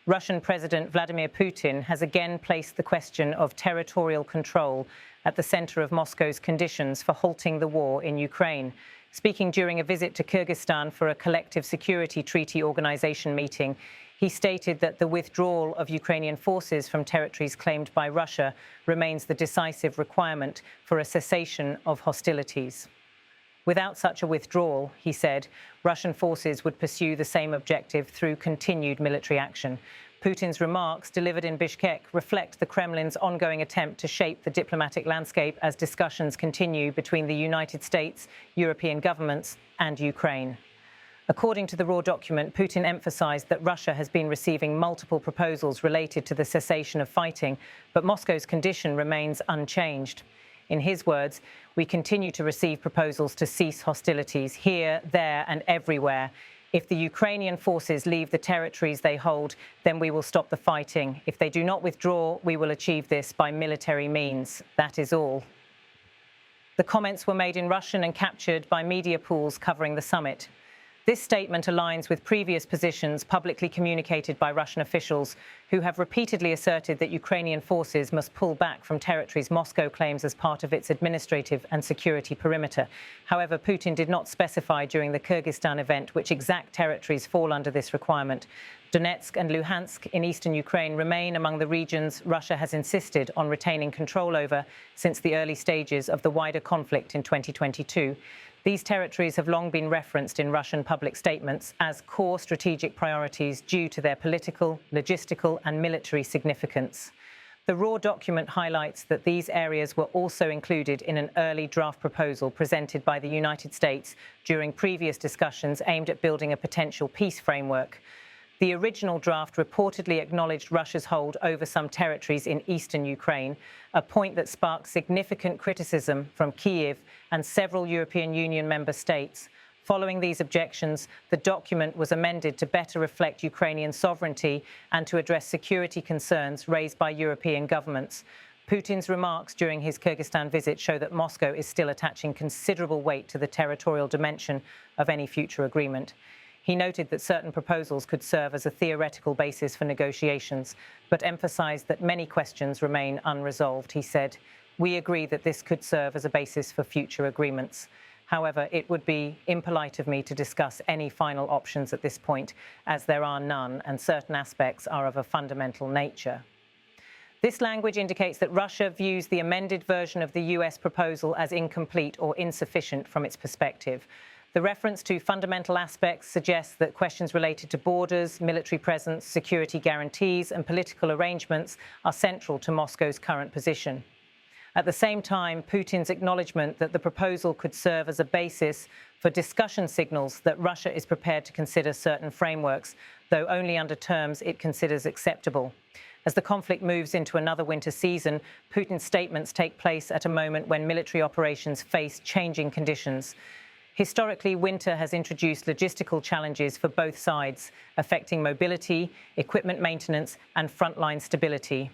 Russian President Vladimir Putin has again placed the question of territorial control at the center of Moscow's conditions for halting the war in Ukraine. Speaking during a visit to Kyrgyzstan for a collective security treaty organization meeting, he stated that the withdrawal of Ukrainian forces from territories claimed by Russia remains the decisive requirement for a cessation of hostilities. Without such a withdrawal, he said, Russian forces would pursue the same objective through continued military action. Putin's remarks, delivered in Bishkek, reflect the Kremlin's ongoing attempt to shape the diplomatic landscape as discussions continue between the United States, European governments, and Ukraine. According to the raw document, Putin emphasized that Russia has been receiving multiple proposals related to the cessation of fighting, but Moscow's condition remains unchanged. In his words, we continue to receive proposals to cease hostilities here, there, and everywhere. If the Ukrainian forces leave the territories they hold, then we will stop the fighting. If they do not withdraw, we will achieve this by military means. That is all. The comments were made in Russian and captured by media pools covering the summit. This statement aligns with previous positions publicly communicated by Russian officials who have repeatedly asserted that Ukrainian forces must pull back from territories Moscow claims as part of its administrative and security perimeter. However, Putin did not specify during the Kyrgyzstan event which exact territories fall under this requirement. Donetsk and Luhansk in eastern Ukraine remain among the regions Russia has insisted on retaining control over since the early stages of the wider conflict in 2022. These territories have long been referenced in Russian public statements as core strategic priorities due to their political, logistical, and military significance. The raw document highlights that these areas were also included in an early draft proposal presented by the United States during previous discussions aimed at building a potential peace framework. The original draft reportedly acknowledged Russia's hold over some territories in eastern Ukraine, a point that sparked significant criticism from Kyiv and several European Union member states. Following these objections, the document was amended to better reflect Ukrainian sovereignty and to address security concerns raised by European governments. Putin's remarks during his Kyrgyzstan visit show that Moscow is still attaching considerable weight to the territorial dimension of any future agreement. He noted that certain proposals could serve as a theoretical basis for negotiations, but emphasized that many questions remain unresolved. He said, "We agree that this could serve as a basis for future agreements. However, it would be impolite of me to discuss any final options at this point, as there are none, and certain aspects are of a fundamental nature." This language indicates that Russia views the amended version of the US proposal as incomplete or insufficient from its perspective. The reference to fundamental aspects suggests that questions related to borders, military presence, security guarantees, and political arrangements are central to Moscow's current position. At the same time, Putin's acknowledgement that the proposal could serve as a basis for discussion signals that Russia is prepared to consider certain frameworks, though only under terms it considers acceptable. As the conflict moves into another winter season, Putin's statements take place at a moment when military operations face changing conditions. Historically, winter has introduced logistical challenges for both sides, affecting mobility, equipment maintenance, and frontline stability.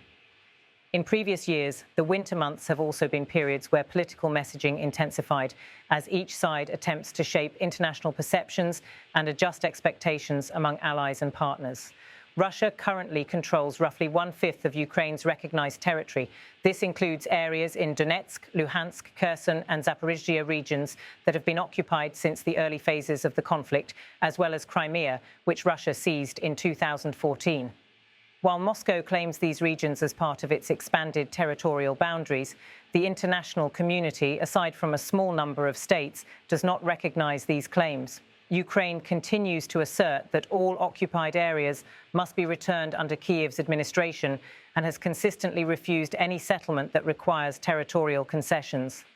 In previous years, the winter months have also been periods where political messaging intensified as each side attempts to shape international perceptions and adjust expectations among allies and partners. Russia currently controls roughly 1/5 of Ukraine's recognized territory. This includes areas in Donetsk, Luhansk, Kherson, and Zaporizhzhia regions that have been occupied since the early phases of the conflict, as well as Crimea, which Russia seized in 2014. While Moscow claims these regions as part of its expanded territorial boundaries, the international community, aside from a small number of states, does not recognize these claims. Ukraine continues to assert that all occupied areas must be returned under Kyiv's administration and has consistently refused any settlement that requires territorial concessions.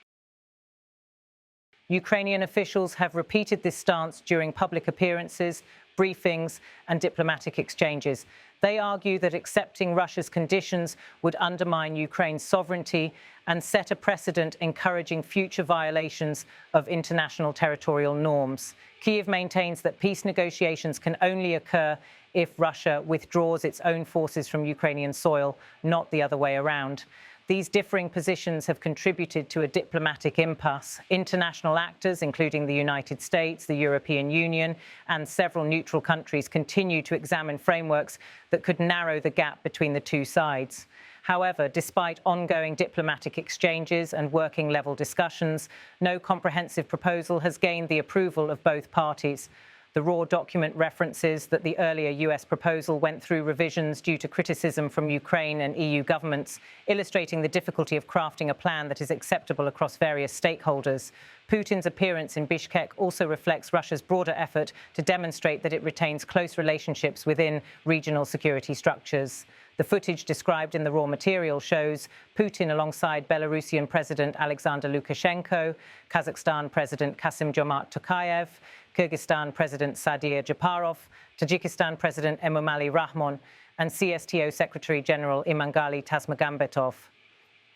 Ukrainian officials have repeated this stance during public appearances, briefings, and diplomatic exchanges. They argue that accepting Russia's conditions would undermine Ukraine's sovereignty and set a precedent encouraging future violations of international territorial norms. Kyiv maintains that peace negotiations can only occur if Russia withdraws its own forces from Ukrainian soil, not the other way around. These differing positions have contributed to a diplomatic impasse. International actors, including the United States, the European Union, and several neutral countries, continue to examine frameworks that could narrow the gap between the two sides. However, despite ongoing diplomatic exchanges and working-level discussions, no comprehensive proposal has gained the approval of both parties. The raw document references that the earlier US proposal went through revisions due to criticism from Ukraine and EU governments, illustrating the difficulty of crafting a plan that is acceptable across various stakeholders. Putin's appearance in Bishkek also reflects Russia's broader effort to demonstrate that it retains close relationships within regional security structures. The footage described in the raw material shows Putin alongside Belarusian President Alexander Lukashenko, Kazakhstan President Kassym-Jomart Tokayev, Kyrgyzstan President Sadir Japarov, Tajikistan President Emomali Rahmon, and CSTO Secretary-General Imangali Tasmagambetov.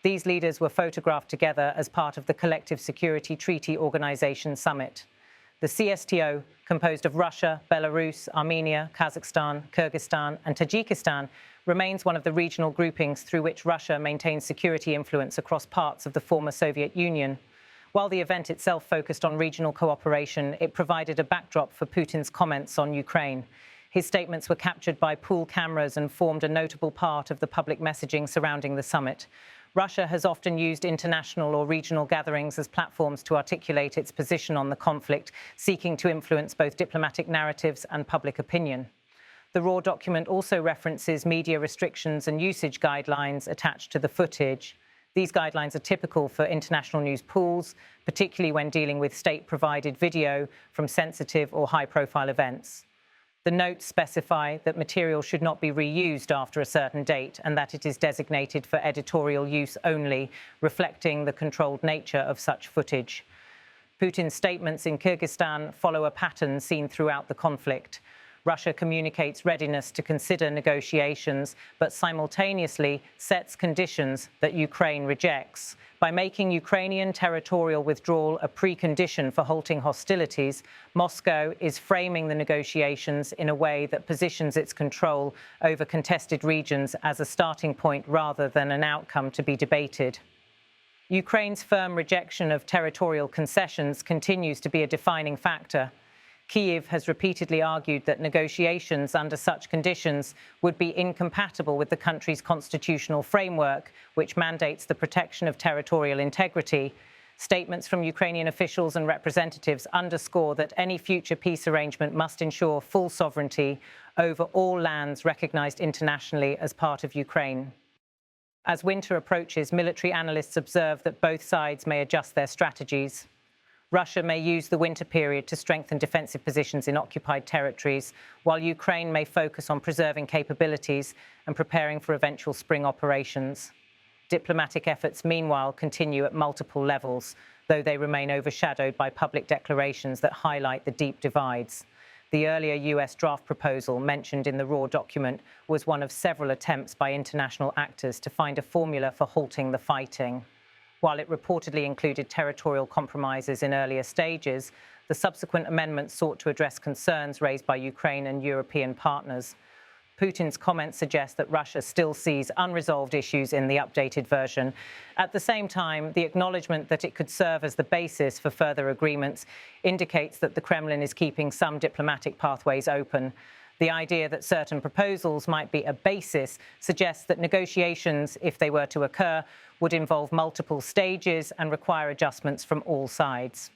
These leaders were photographed together as part of the Collective Security Treaty Organization Summit. The CSTO, composed of Russia, Belarus, Armenia, Kazakhstan, Kyrgyzstan, and Tajikistan, remains one of the regional groupings through which Russia maintains security influence across parts of the former Soviet Union. While the event itself focused on regional cooperation, it provided a backdrop for Putin's comments on Ukraine. His statements were captured by pool cameras and formed a notable part of the public messaging surrounding the summit. Russia has often used international or regional gatherings as platforms to articulate its position on the conflict, seeking to influence both diplomatic narratives and public opinion. The raw document also references media restrictions and usage guidelines attached to the footage. These guidelines are typical for international news pools, particularly when dealing with state-provided video from sensitive or high-profile events. The notes specify that material should not be reused after a certain date and that it is designated for editorial use only, reflecting the controlled nature of such footage. Putin's statements in Kyrgyzstan follow a pattern seen throughout the conflict. Russia communicates readiness to consider negotiations, but simultaneously sets conditions that Ukraine rejects. By making Ukrainian territorial withdrawal a precondition for halting hostilities, Moscow is framing the negotiations in a way that positions its control over contested regions as a starting point rather than an outcome to be debated. Ukraine's firm rejection of territorial concessions continues to be a defining factor. Kyiv has repeatedly argued that negotiations under such conditions would be incompatible with the country's constitutional framework, which mandates the protection of territorial integrity. Statements from Ukrainian officials and representatives underscore that any future peace arrangement must ensure full sovereignty over all lands recognized internationally as part of Ukraine. As winter approaches, military analysts observe that both sides may adjust their strategies. Russia may use the winter period to strengthen defensive positions in occupied territories, while Ukraine may focus on preserving capabilities and preparing for eventual spring operations. Diplomatic efforts, meanwhile, continue at multiple levels, though they remain overshadowed by public declarations that highlight the deep divides. The earlier US draft proposal mentioned in the raw document was one of several attempts by international actors to find a formula for halting the fighting. While it reportedly included territorial compromises in earlier stages, the subsequent amendments sought to address concerns raised by Ukraine and European partners. Putin's comments suggest that Russia still sees unresolved issues in the updated version. At the same time, the acknowledgement that it could serve as the basis for further agreements indicates that the Kremlin is keeping some diplomatic pathways open. The idea that certain proposals might be a basis suggests that negotiations, if they were to occur, would involve multiple stages and require adjustments from all sides.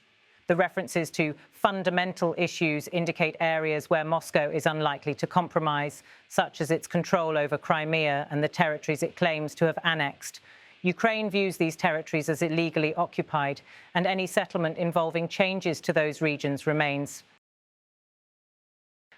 The references to fundamental issues indicate areas where Moscow is unlikely to compromise, such as its control over Crimea and the territories it claims to have annexed. Ukraine views these territories as illegally occupied, and any settlement involving changes to those regions remains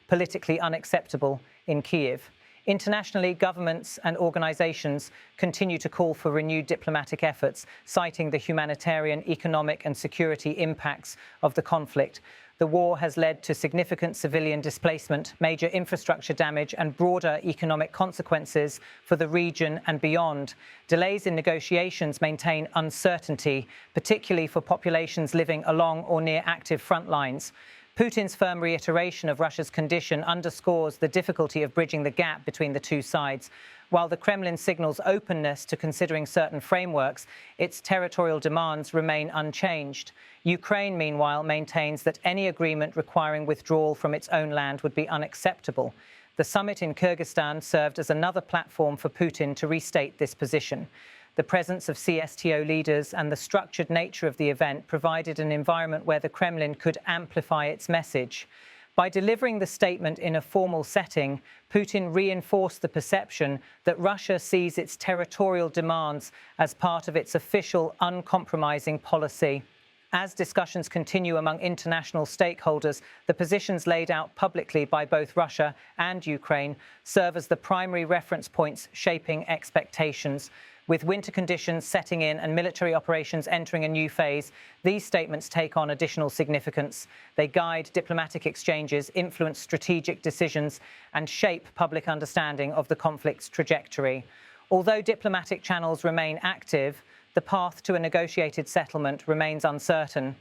politically unacceptable in Kyiv. Internationally, governments and organizations continue to call for renewed diplomatic efforts, citing the humanitarian, economic and security impacts of the conflict. The war has led to significant civilian displacement, major infrastructure damage and broader economic consequences for the region and beyond. Delays in negotiations maintain uncertainty, particularly for populations living along or near active front lines. Putin's firm reiteration of Russia's condition underscores the difficulty of bridging the gap between the two sides. While the Kremlin signals openness to considering certain frameworks, its territorial demands remain unchanged. Ukraine, meanwhile, maintains that any agreement requiring withdrawal from its own land would be unacceptable. The summit in Kyrgyzstan served as another platform for Putin to restate this position. The presence of CSTO leaders and the structured nature of the event provided an environment where the Kremlin could amplify its message. By delivering the statement in a formal setting, Putin reinforced the perception that Russia sees its territorial demands as part of its official, uncompromising policy. As discussions continue among international stakeholders, the positions laid out publicly by both Russia and Ukraine serve as the primary reference points shaping expectations. With winter conditions setting in and military operations entering a new phase, these statements take on additional significance. They guide diplomatic exchanges, influence strategic decisions, and shape public understanding of the conflict's trajectory. Although diplomatic channels remain active, the path to a negotiated settlement remains uncertain.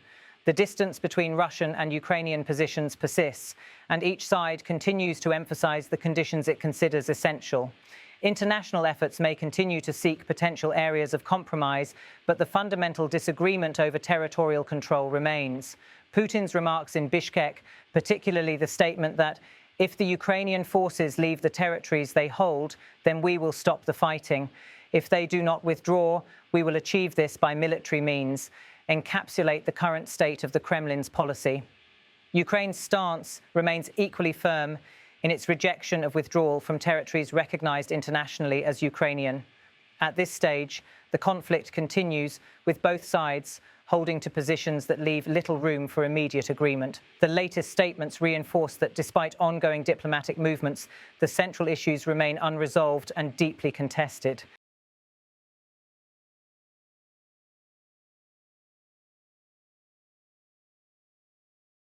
The distance between Russian and Ukrainian positions persists, and each side continues to emphasize the conditions it considers essential. International efforts may continue to seek potential areas of compromise, but the fundamental disagreement over territorial control remains. Putin's remarks in Bishkek, particularly the statement that if the Ukrainian forces leave the territories they hold, then we will stop the fighting. If they do not withdraw, we will achieve this by military means, encapsulate the current state of the Kremlin's policy. Ukraine's stance remains equally firm in its rejection of withdrawal from territories recognized internationally as Ukrainian. At this stage, the conflict continues, with both sides holding to positions that leave little room for immediate agreement. The latest statements reinforce that despite ongoing diplomatic movements, the central issues remain unresolved and deeply contested.